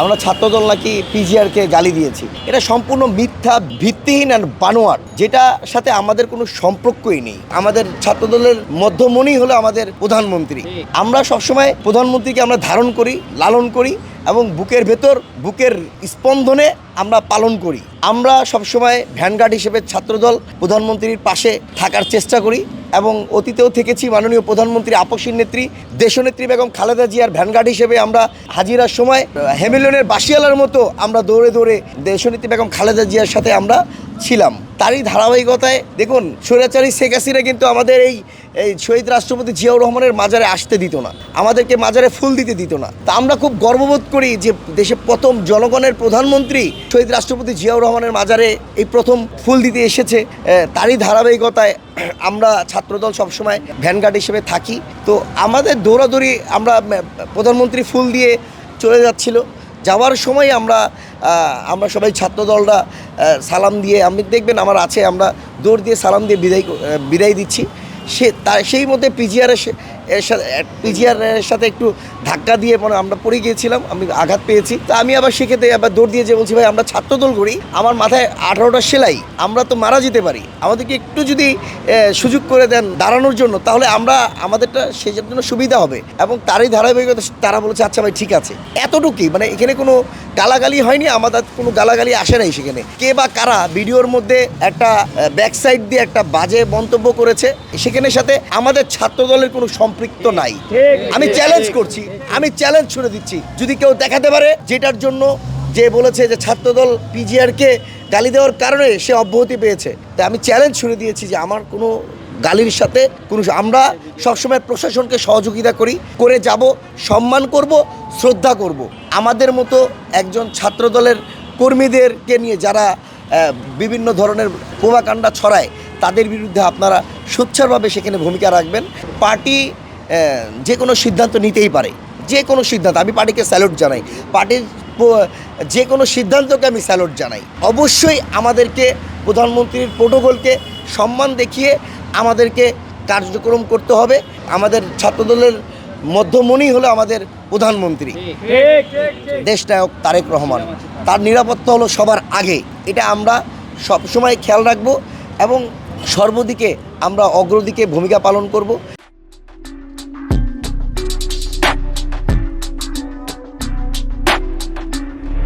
আমরা ছাত্রদল নাকি পিজিআরকে গালি দিয়েছি, এটা সম্পূর্ণ মিথ্যা, ভিত্তিহীন আর বানোয়াট, যেটার সাথে আমাদের কোনো সম্পর্কই নেই। আমাদের ছাত্রদলের মধ্যমণি হলো আমাদের প্রধানমন্ত্রী। আমরা সবসময় প্রধানমন্ত্রীকে আমরা ধারণ করি, লালন করি এবং বুকের ভেতর, বুকের স্পন্দনে আমরা পালন করি। আমরা সবসময় ভ্যানগার্ড হিসেবে ছাত্রদল প্রধানমন্ত্রীর পাশে থাকার চেষ্টা করি এবং অতীতেও থেকেছি। মাননীয় প্রধানমন্ত্রী আপসীর নেত্রী দেশনেত্রী বেগম খালেদা জিয়ার ভ্যানগার্ড হিসেবে আমরা হাজিরার সময় হেমিলনের বাসিয়ালার মতো আমরা দৌড়ে দৌড়ে দেশনেত্রী বেগম খালেদা জিয়ার সাথে আমরা ছিলাম। তারই ধারাবাহিকতায় দেখুন, স্বৈরাচারী শেখ হাসিনা কিন্তু আমাদের এই শহীদ রাষ্ট্রপতি জিয়াউর রহমানের মাজারে আসতে দিত না, আমাদেরকে মাজারে ফুল দিতে দিত না। তা আমরা খুব গর্ববোধ করি যে দেশের প্রথম জনগণের প্রধানমন্ত্রী শহীদ রাষ্ট্রপতি জিয়াউর রহমানের মাজারে এই প্রথম ফুল দিতে এসেছে। তারই ধারাবাহিকতায় আমরা ছাত্রদল সবসময় ভ্যানগার্ড হিসেবে থাকি। তো আমাদের দৌড়াদৌড়ি, আমরা প্রধানমন্ত্রী ফুল দিয়ে চলে যাচ্ছিল, যাওয়ার সময় আমরা সবাই ছাত্রদলরা সালাম দিয়ে, আমি দেখবেন আমার আছে, আমরা দৌড় দিয়ে সালাম দিয়ে বিদায় দিচ্ছি। সেই মধ্যে পিজিআরের সাথে একটু ধাক্কা দিয়ে মানে আমরা পড়ে গিয়েছিলাম, আমি আঘাত পেয়েছি। তা আমি আবার সেক্ষেত্রে আবার দৌড় দিয়ে যে বলছি, ভাই আমরা ছাত্রদল করি, আমার মাথায় 18টা সেলাই, আমরা তো মারা যেতে পারি, আমাদেরকে একটু যদি সুযোগ করে দেন দাঁড়ানোর জন্য, তাহলে আমাদেরটা সেই জন্য সুবিধা হবে। এবং তারই ধারাবাহিকতা তারা বলেছে আচ্ছা ভাই ঠিক আছে। এতটুকুই, মানে এখানে কোনো গালাগালি হয়নি, আমাদের কোনো গালাগালি আসে নাই সেখানে। কে বা কারা ভিডিওর মধ্যে একটা ব্যাকসাইড দিয়ে একটা বাজে মন্তব্য করেছে, সেখানের সাথে আমাদের ছাত্রদলের কোনো সম্পৃক্ত নাই। আমি চ্যালেঞ্জ করছি, আমি চ্যালেঞ্জ ছুড়ে দিচ্ছি, যদি কেউ দেখাতে পারে যেটার জন্য যে বলেছে যে ছাত্রদল পিজিআরকে গালি দেওয়ার কারণে সে অব্যাহতি পেয়েছে, তাই আমি চ্যালেঞ্জ ছুড়ে দিয়েছি যে আমার কোনো গালির সাথে আমরা সবসময় প্রশাসনকে সহযোগিতা করে যাব, সম্মান করব, শ্রদ্ধা করব। আমাদের মতো একজন ছাত্রদলের কর্মীদেরকে নিয়ে যারা বিভিন্ন ধরনের প্রোপাগান্ডা ছড়ায়, তাদের বিরুদ্ধে আপনারা সোচ্চারভাবে সেখানে ভূমিকা রাখবেন। পার্টি যে কোনো সিদ্ধান্ত নিতেই পারে, যে কোনো সিদ্ধান্ত, আমি পার্টিকে স্যালুট জানাই, পার্টির যে কোনো সিদ্ধান্তকে আমি স্যালুট জানাই। অবশ্যই আমাদেরকে প্রধানমন্ত্রীর প্রোটোকলকে সম্মান দেখিয়ে আমাদেরকে কার্যক্রম করতে হবে। আমাদের ছাত্রদলের মধ্যমণি হলো আমাদের প্রধানমন্ত্রী দেশনায়ক তারেক রহমান, তার নিরাপত্তা হলো সবার আগে, এটা আমরা সবসময় খেয়াল রাখবো এবং সর্বদিকে আমরা অগ্রদিকে ভূমিকা পালন করব।